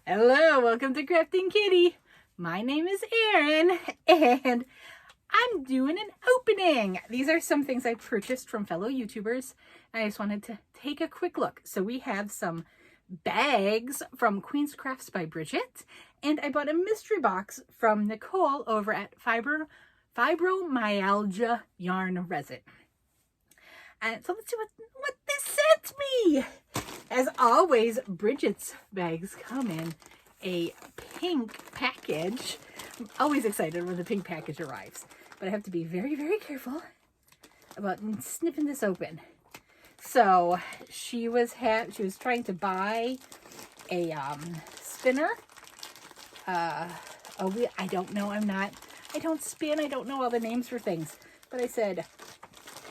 Hello, welcome to Krafting Kitty. My name is Erin, and I'm doing an opening. These are some things I purchased from fellow YouTubers, and I just wanted to take a quick look. So we have some bags from Queen's Crafts by Bridget, and I bought a mystery box from Nicole over at Fibromyalgia Yarn Resin. And so let's see what this sent me. As always, Bridget's bags come in a pink package. I'm always excited when the pink package arrives, but I have to be very, very careful about snipping this open. So she was trying to buy a spinner. I don't know. I don't spin. I don't know all the names for things, but I said,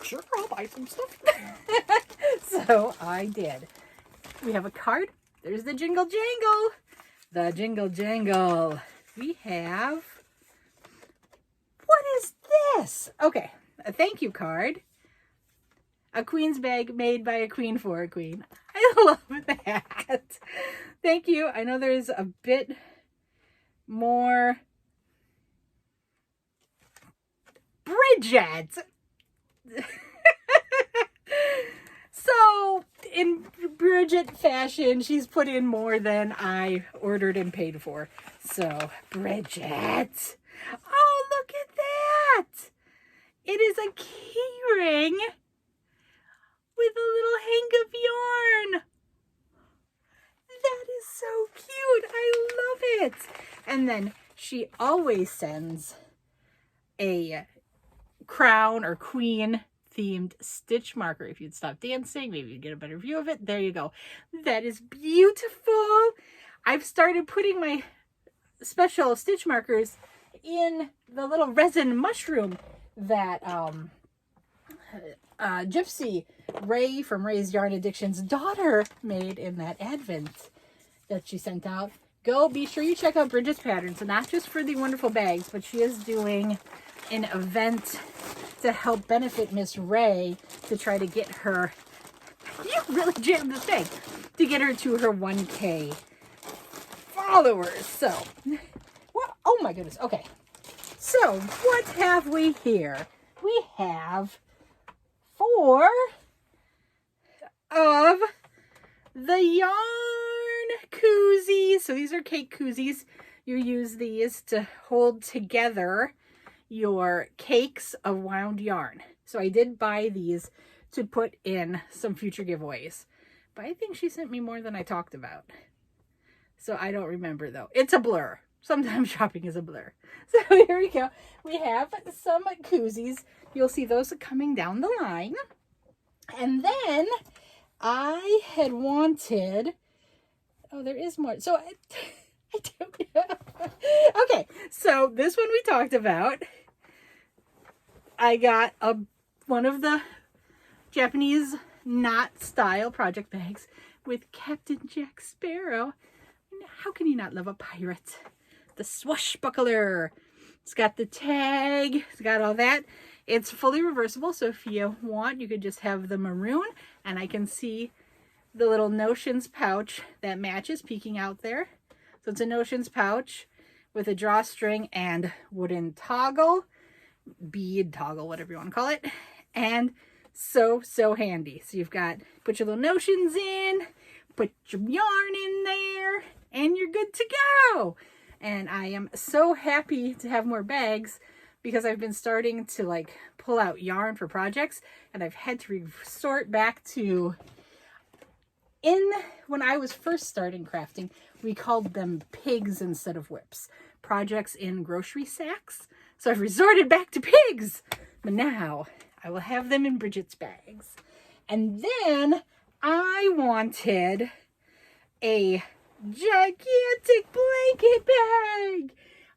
sure, I'll buy some stuff. So I did. We have a card. There's the jingle jangle. The jingle jangle. We have, what is this? Okay, a thank you card. A queen's bag made by a queen for a queen. I love that. Thank you. I know there's a bit more. Bridget. So, in Bridget fashion, she's put in more than I ordered and paid for. So, Bridget. Oh, look at that. It is a key ring with a little hank of yarn. That is so cute. I love it. And then she always sends a crown or queen themed stitch marker. If you'd stop dancing, maybe you'd get a better view of it. There you go. That is beautiful. I've started putting my special stitch markers in the little resin mushroom that Gypsy Ray from Ray's Yarn Addiction's daughter made in that advent that she sent out. Be sure you check out Bridget's patterns, and not just for the wonderful bags, but she is doing an event to help benefit Miss Ray to try to get her, you really jammed this thing, to get her to her 1K followers. So, well, oh my goodness. Okay. So, what have we here? We have 4 of the yarn koozies. So these are cake koozies. You use these to hold together your cakes of wound yarn. So I did buy these to put in some future giveaways, but I think she sent me more than I talked about. So I don't remember though. It's a blur. Sometimes shopping is a blur. So here we go. We have some koozies. You'll see those coming down the line. And then I had wanted, oh, there is more. So I don't know. Okay, so this one we talked about. I got one of the Japanese knot style project bags with Captain Jack Sparrow. How can you not love a pirate? The swashbuckler. It's got the tag. It's got all that. It's fully reversible, so if you want, you could just have the maroon, and I can see the little notions pouch that matches peeking out there. So it's a notions pouch with a drawstring and wooden toggle, bead toggle, whatever you want to call it. And so handy. So you've got, put your little notions in, put your yarn in there, and you're good to go. And I am so happy to have more bags because I've been starting to like pull out yarn for projects, and I've had to resort back to, when I was first starting crafting, we called them pigs instead of whips. Projects in grocery sacks. So I've resorted back to pigs. But now I will have them in Bridget's bags. And then I wanted a gigantic blanket bag.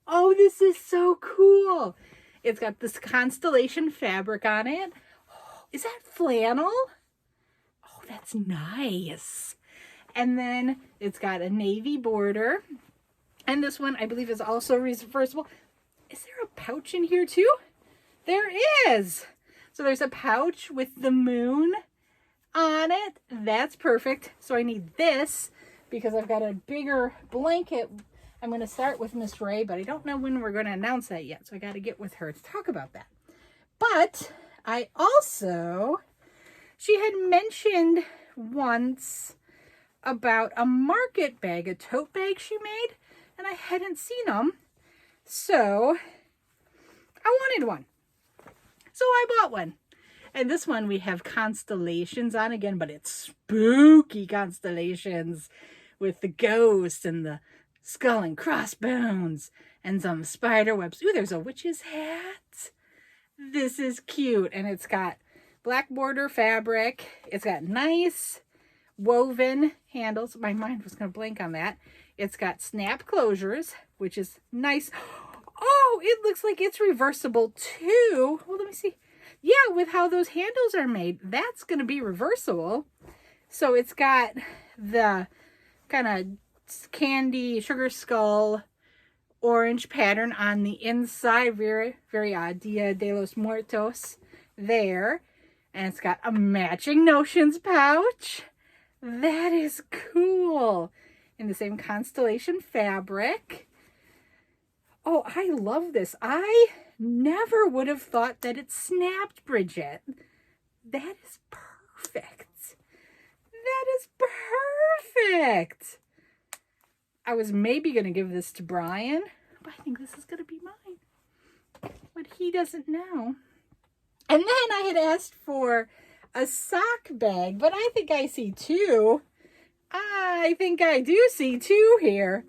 Oh, this is so cool. It's got this constellation fabric on it. Oh, is that flannel? Oh, that's nice. And then it's got a navy border. And this one, I believe, is also reversible. Is there a pouch in here too? There is. So there's a pouch with the moon on it. That's perfect. So I need this because I've got a bigger blanket. I'm going to start with Miss Ray, but I don't know when we're going to announce that yet. So I got to get with her to talk about that. But I also, she had mentioned once about a market bag, a tote bag she made, and I hadn't seen them. So I wanted one. So I bought one. And this one we have constellations on again, but it's spooky constellations with the ghost and the skull and crossbones and some spider webs. Ooh, there's a witch's hat. This is cute. And it's got black border fabric. It's got nice woven handles. My mind was going to blank on that. It's got snap closures, which is nice. Oh, it looks like it's reversible too. Well, let me see. Yeah, with how those handles are made, that's going to be reversible. So it's got the kind of candy sugar skull orange pattern on the inside. Very, very odd. Dia de los Muertos there. And it's got a matching notions pouch. That is cool. In the same constellation fabric. Oh, I love this. I never would have thought that it snapped, Bridget. That is perfect. That is perfect. I was maybe going to give this to Brian, but I think this is going to be mine. But he doesn't know. And then I had asked for a sock bag, but I think I see two. I think I do see two here.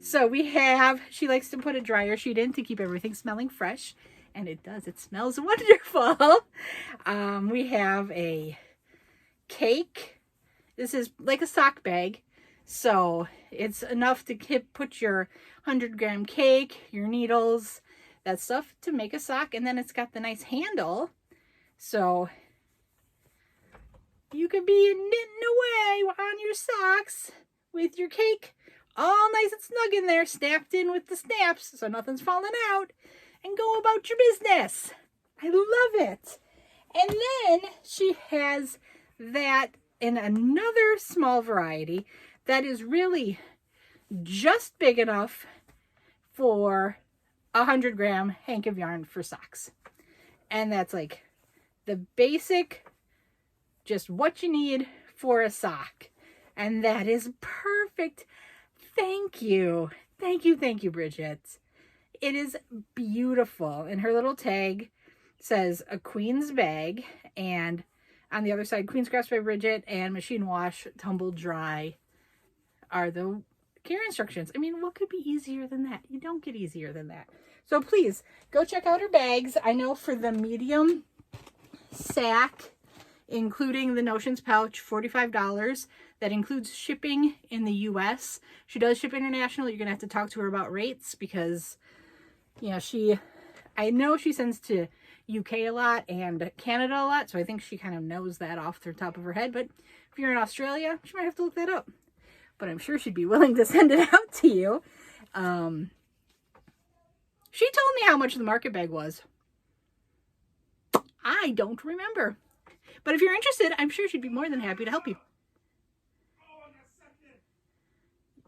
So we have, she likes to put a dryer sheet in to keep everything smelling fresh. And it does. It smells wonderful. We have a cake. This is like a sock bag. So it's enough to put your 100-gram cake, your needles, that stuff to make a sock. And then it's got the nice handle. So you could be knitting away on your socks with your cake all nice and snug in there, snapped in with the snaps so nothing's falling out, and go about your business. I love it. And then she has that in another small variety that is really just big enough for a 100-gram hank of yarn for socks. And that's like the basic, just what you need for a sock. And that is perfect. Thank you. Thank you, Bridget. It is beautiful. And her little tag says a Queen's bag. And on the other side, Queen's Crafts by Bridget and Machine Wash, Tumble Dry are the care instructions. I mean, what could be easier than that? You don't get easier than that. So please, go check out her bags. I know for the medium sack, including the notions pouch, $45. That includes shipping in the US. She does ship international. You're going to have to talk to her about rates because, you know, I know she sends to UK a lot and Canada a lot. So I think she kind of knows that off the top of her head. But if you're in Australia, she might have to look that up. But I'm sure she'd be willing to send it out to you. She told me how much the market bag was. I don't remember. But if you're interested, I'm sure she'd be more than happy to help you.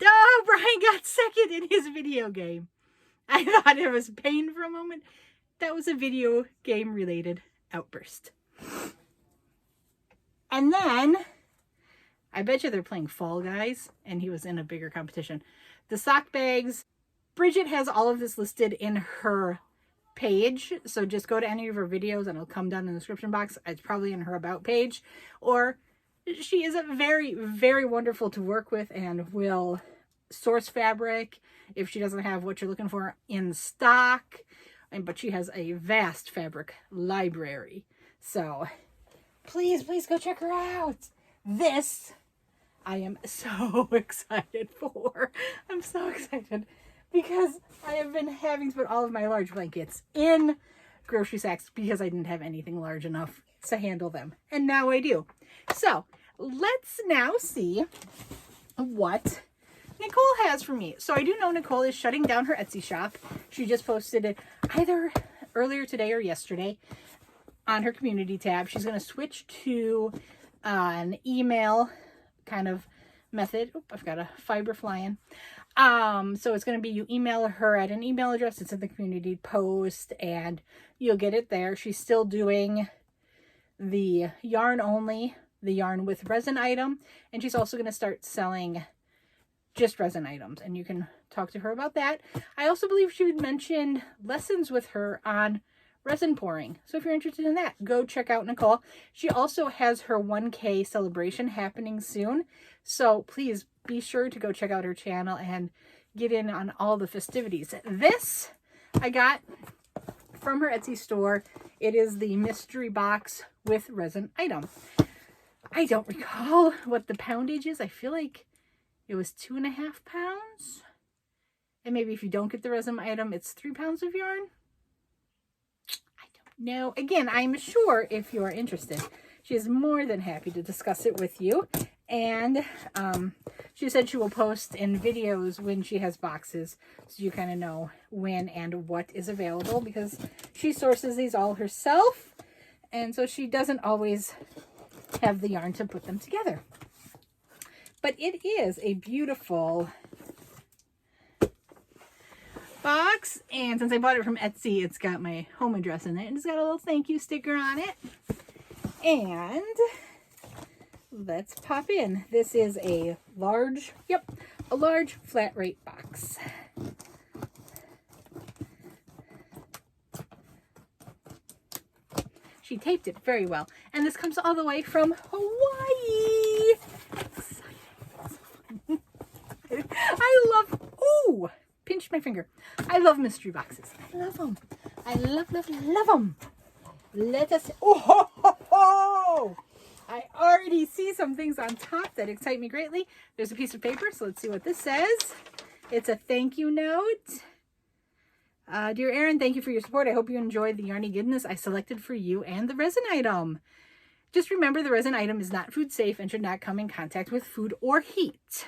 Oh, Brian got second in his video game. I thought it was pain for a moment. That was a video game related outburst. And then, I bet you they're playing Fall Guys, and he was in a bigger competition. The sock bags, Bridget has all of this listed in her page. So just go to any of her videos and it'll come down in the description box. It's probably in her about page. Or she is very, very wonderful to work with and will source fabric if she doesn't have what you're looking for in stock. But she has a vast fabric library. So please go check her out. This I am so excited for. I'm so excited because I have been having to put all of my large blankets in grocery sacks because I didn't have anything large enough to handle them. And now I do. So let's now see what Nicole has for me. So I do know Nicole is shutting down her Etsy shop. She just posted it either earlier today or yesterday on her community tab. She's going to switch to an email kind of method. Oop, I've got a fiber flying. So it's going to be, you email her at an email address. It's in the community post and you'll get it there. She's still doing the yarn only, the yarn with resin item. And she's also going to start selling just resin items. And you can talk to her about that. I also believe she had mentioned lessons with her on resin pouring. So if you're interested in that, go check out Nicole. She also has her 1K celebration happening soon. So please be sure to go check out her channel and get in on all the festivities. This I got from her Etsy store. It is the mystery box with resin item. I don't recall what the poundage is. I feel like it was 2.5 pounds. And maybe if you don't get the resin item, it's 3 pounds of yarn. No, again, I'm sure if you're interested, she is more than happy to discuss it with you. And she said she will post in videos when she has boxes, so you kind of know when and what is available, because she sources these all herself, and so she doesn't always have the yarn to put them together. But it is a beautiful box, and since I bought it from Etsy, it's got my home address in it, and it's got a little thank you sticker on it. And let's pop in. This is a large, a large flat rate box. She taped it very well, and this comes all the way from Hawaii. I love, oh, pinched my finger. I love mystery boxes. I love them. I love them. Let us, oh, ho, ho, ho. I already see some things on top that excite me greatly. There's a piece of paper, so let's see what this says. It's a thank you note. Dear Erin, thank you for your support. I hope you enjoyed the yarny goodness I selected for you and the resin item. Just remember, the resin item is not food safe and should not come in contact with food or heat.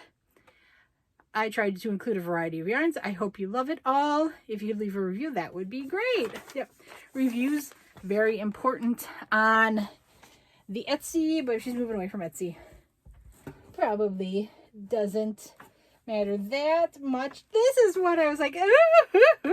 I tried to include a variety of yarns. I hope you love it all. If you leave a review, that would be great. Yep. Reviews, very important on the Etsy, but if she's moving away from Etsy, probably doesn't matter that much. This is what I was like, ooh.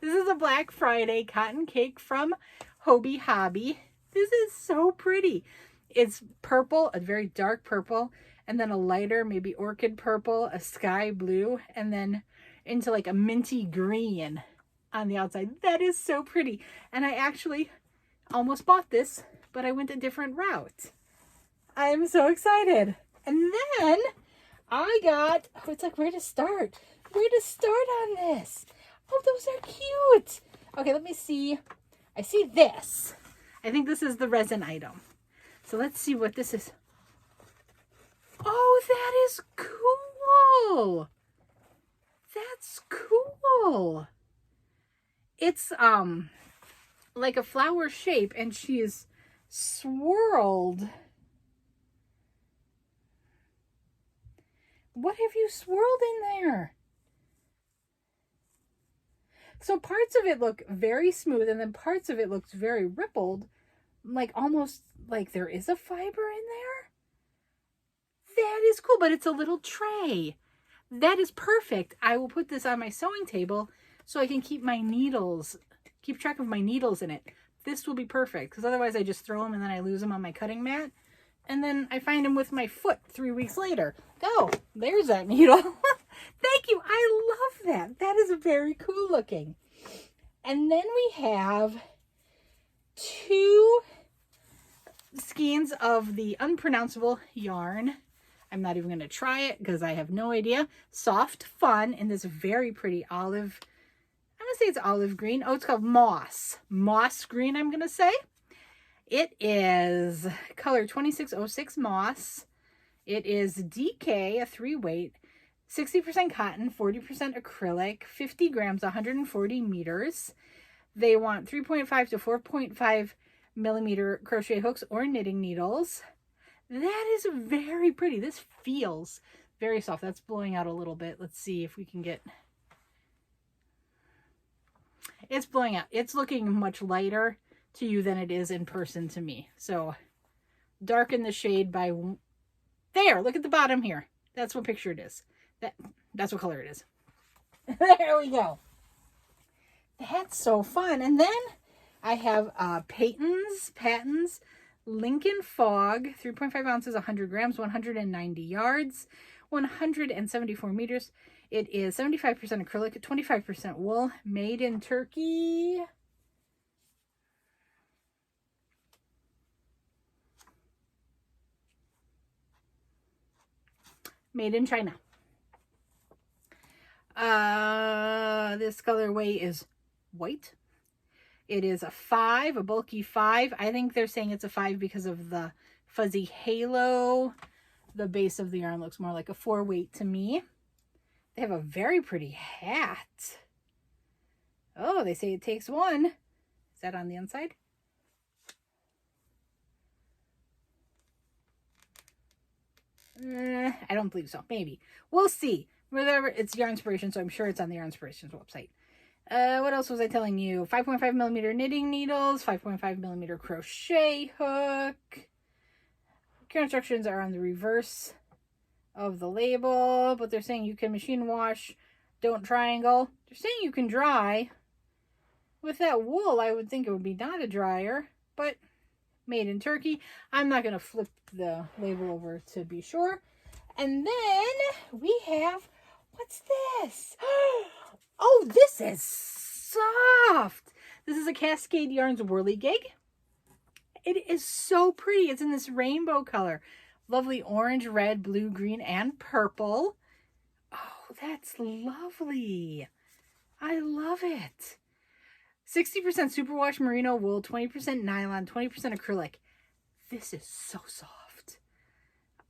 This is a Black Friday cotton cake from Hobby Hobby. This is so pretty. It's purple, a very dark purple, and then a lighter, maybe orchid purple, a sky blue, and then into like a minty green on the outside. That is so pretty. And I actually almost bought this, but I went a different route. I'm so excited. And then I got, oh, it's like, where to start? Where to start on this? Oh, those are cute. Okay, let me see. I see this. I think this is the resin item. So let's see what this is. Oh, that is cool. That's cool. It's like a flower shape, and she is swirled. What have you swirled in there? So parts of it look very smooth, and then parts of it looks very rippled, like almost like there is a fiber in there. That is cool, but it's a little tray. That is perfect. I will put this on my sewing table so I can keep my needles, keep track of my needles in it. This will be perfect, because otherwise I just throw them and then I lose them on my cutting mat. And then I find them with my foot 3 weeks later. Oh, there's that needle. Thank you. I love that. That is very cool looking. And then we have 2 skeins of the unpronounceable yarn. I'm not even going to try it because I have no idea. Soft Fun in this very pretty olive. I'm going to say it's olive green. Oh, it's called Moss. Moss green, I'm going to say. It is color 2606 Moss. It is DK, a 3-weight, 60% cotton, 40% acrylic, 50 grams, 140 meters. They want 3.5 to 4.5 millimeter crochet hooks or knitting needles. That is very pretty. This feels very soft. That's blowing out a little bit. Let's see if we can get... It's blowing out. It's looking much lighter to you than it is in person to me. So darken the shade by There, look at the bottom here. That's what picture it is. That's what color it is. There we go. That's so fun. And then I have Patton's Lincoln Fog, 3.5 ounces, 100 grams, 190 yards, 174 meters. It is 75% acrylic, 25% wool, made in Turkey. Made in China. This colorway is white. It is a 5, a bulky 5. I think they're saying it's a 5 because of the fuzzy halo. The base of the yarn looks more like a 4 weight to me. They have a very pretty hat. Oh, they say it takes one. Is that on the inside? I don't believe so. Maybe. We'll see. Whatever. It's Yarn Inspiration, so I'm sure it's on the Yarn Inspirations website. What else was I telling you? 5.5 millimeter knitting needles, 5.5 millimeter crochet hook. Care instructions are on the reverse of the label, but they're saying you can machine wash, don't triangle. They're saying you can dry. With that wool, I would think it would be not a dryer, but made in Turkey. I'm not going to flip the label over to be sure. And then we have, what's this? Oh, this is soft. This is a Cascade Yarns Whirligig. It is so pretty. It's in this rainbow color. Lovely orange, red, blue, green, and purple. Oh, that's lovely. I love it. 60% superwash merino wool, 20% nylon, 20% acrylic. This is so soft.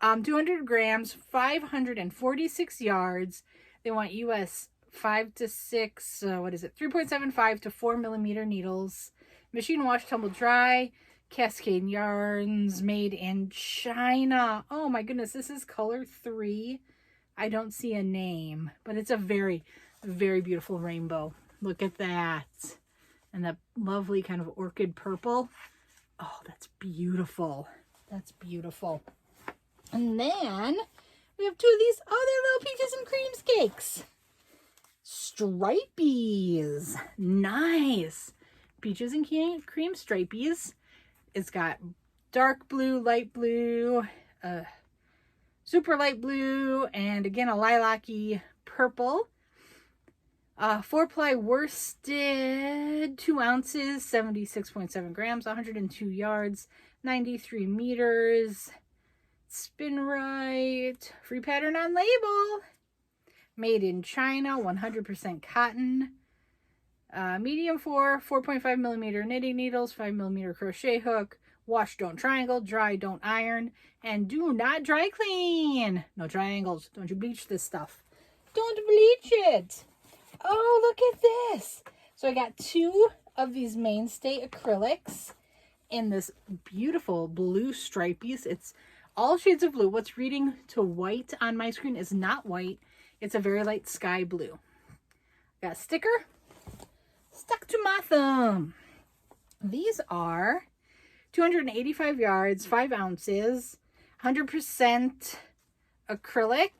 200 grams, 546 yards. They want US 5 to 6, 3.75 to 4 millimeter needles. Machine wash, tumble dry. Cascade Yarns, made in China. Oh my goodness, this is color 3. I don't see a name, but it's a very, very beautiful rainbow. Look at that. And that lovely kind of orchid purple. Oh, that's beautiful. That's beautiful. And then we have 2 of these other little peaches and creams cakes. Stripies. Nice. Peaches and cream stripies. It's got dark blue, light blue, super light blue, and again a lilac-y purple. 4-ply worsted, 2 ounces, 76.7 grams, 102 yards, 93 meters. Spin right. Free pattern on label. Made in China, 100% cotton. Medium 4.5 millimeter knitting needles, 5 millimeter crochet hook. Wash, don't triangle. Dry, don't iron. And do not dry clean. No triangles. Don't you bleach this stuff. Don't bleach it. Oh, look at this. So I got 2 of these mainstay acrylics in this beautiful blue stripies. It's all shades of blue. What's reading to white on my screen is not white. It's a very light sky blue. Got a sticker stuck to my thumb. These are 285 yards, 5 ounces, 100% acrylic.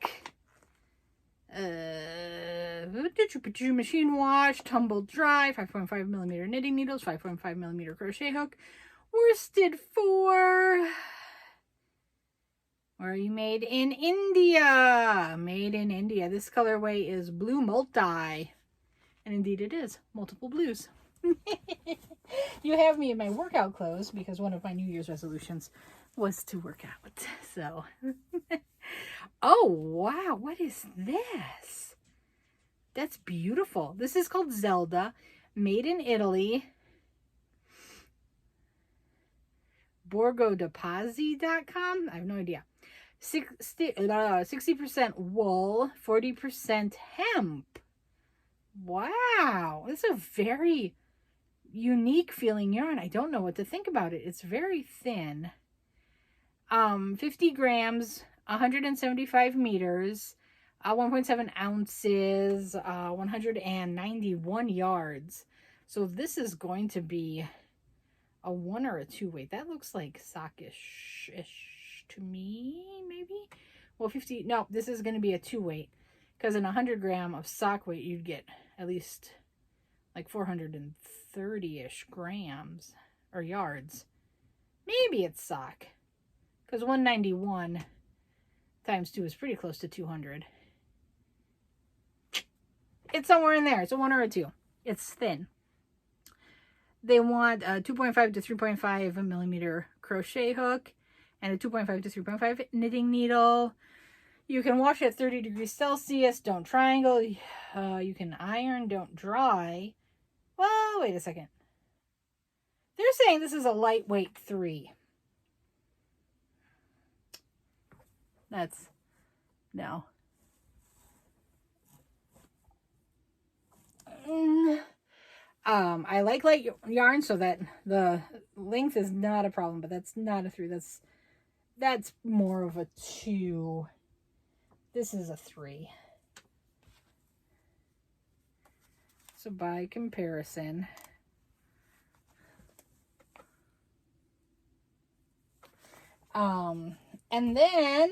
Machine wash, tumble dry, 5.5 millimeter knitting needles, 5.5 millimeter crochet hook. Worsted 4. Where are you? Made in India. Made in India. This colorway is blue multi. And indeed it is. Multiple blues. You have me in my workout clothes because one of my New Year's resolutions was to work out. So, oh, wow. What is this? That's beautiful. This is called Zelda. Made in Italy. BorgoDepazzi.com. I have no idea. 60% wool, 40% hemp. Wow. This is a very unique feeling yarn. I don't know what to think about it. It's very thin. 50 grams, 175 meters, 1.7 ounces, 191 yards. So this is going to be a 1 or a 2 weight. That looks like sockish-ish to me, maybe. Well, 50, no, this is going to be a 2 weight. Because in 100 gram of sock weight, you'd get at least like 430-ish grams or yards. Maybe it's sock. Because 191 times 2 is pretty close to 200. It's somewhere in there. It's a 1 or a 2. It's thin. They want a 2.5 to 3.5 millimeter crochet hook and a 2.5 to 3.5 knitting needle. You can wash at 30 degrees Celsius. Don't triangle. You can iron. Don't dry. Well, wait a second. They're saying this is a lightweight 3. That's, no. I like light yarn so that the length is not a problem, but that's not a 3. That's more of a 2. This is a 3. So by comparison, and then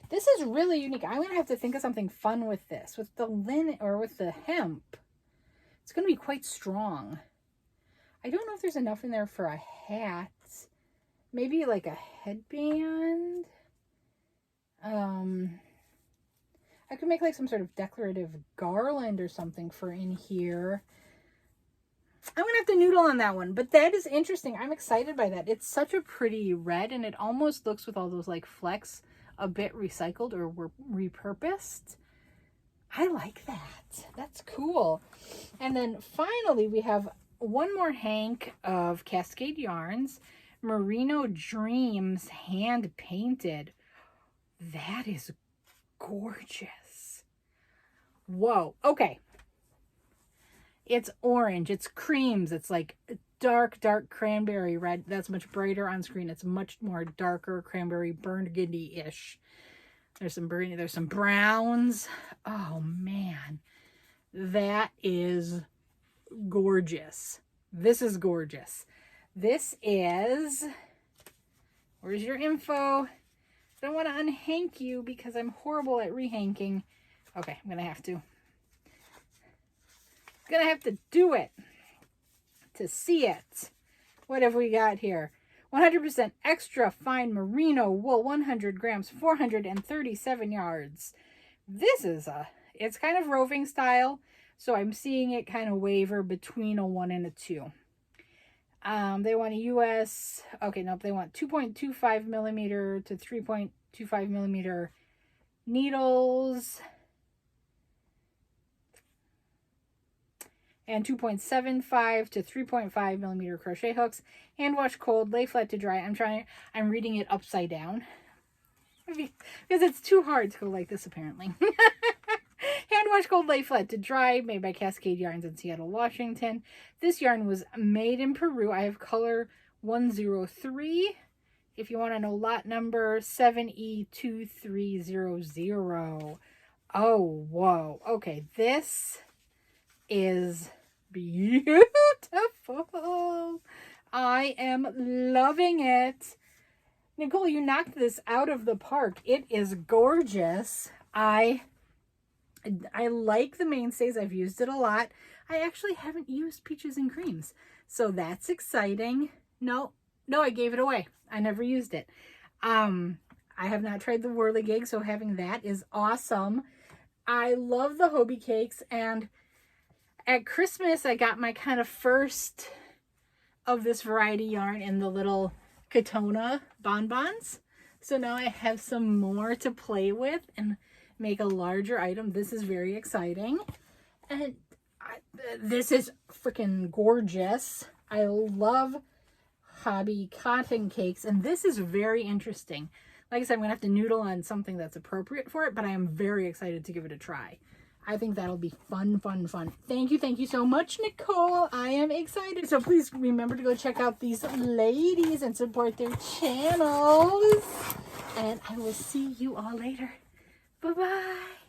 this is really unique. I'm gonna have to think of something fun with this, with the linen or with the hemp. It's going to be quite strong. I don't know if there's enough in there for a hat. Maybe like a headband. I could make like some sort of decorative garland or something for in here. I'm going to have to noodle on that one. But that is interesting. I'm excited by that. It's such a pretty red. And it almost looks with all those like flecks a bit recycled or repurposed. I like that. That's cool. And then finally, we have one more hank of Cascade Yarns, Merino Dreams hand painted. That is gorgeous. Whoa. Okay. It's orange. It's creams. It's like dark cranberry red. That's much brighter on screen. It's much more darker cranberry burgundy-ish. There's some burgundy, there's some browns. Oh man, that is gorgeous. This is gorgeous. This is, where's your info? I don't want to unhank you because I'm horrible at rehanking. Okay, I'm gonna have to do it to see it. What have we got here? 100% extra fine merino wool, 100 grams, 437 yards. This is it's kind of roving style, so I'm seeing it kind of waver between a 1 and a 2. They want a US, okay, nope, they want 2.25 millimeter to 3.25 millimeter needles. And 2.75 to 3.5 millimeter crochet hooks. Hand wash cold, lay flat to dry. I'm reading it upside down because it's too hard to go like this apparently. Hand wash cold, lay flat to dry, made by Cascade Yarns in Seattle, Washington. This yarn was made in Peru. I have color 103. If you want to know lot number, 7E2300. Oh, whoa. Okay, this is beautiful. I am loving it. Nicole, you knocked this out of the park. It is gorgeous. I like the mainstays. I've used it a lot. I actually haven't used Peaches and Creams, so that's exciting. No, I gave it away. I never used it. I have not tried the whirligig, so having that is awesome. I love the Hobie cakes, and at Christmas, I got my kind of first of this variety yarn in the little Katona bonbons. So now I have some more to play with and make a larger item. This is very exciting. And this is freaking gorgeous. I love hobby cotton cakes. And this is very interesting. Like I said, I'm going to have to noodle on something that's appropriate for it, but I am very excited to give it a try. I think that'll be fun. Thank you so much, Nicole. I am excited. So please remember to go check out these ladies and support their channels. And I will see you all later. Bye-bye.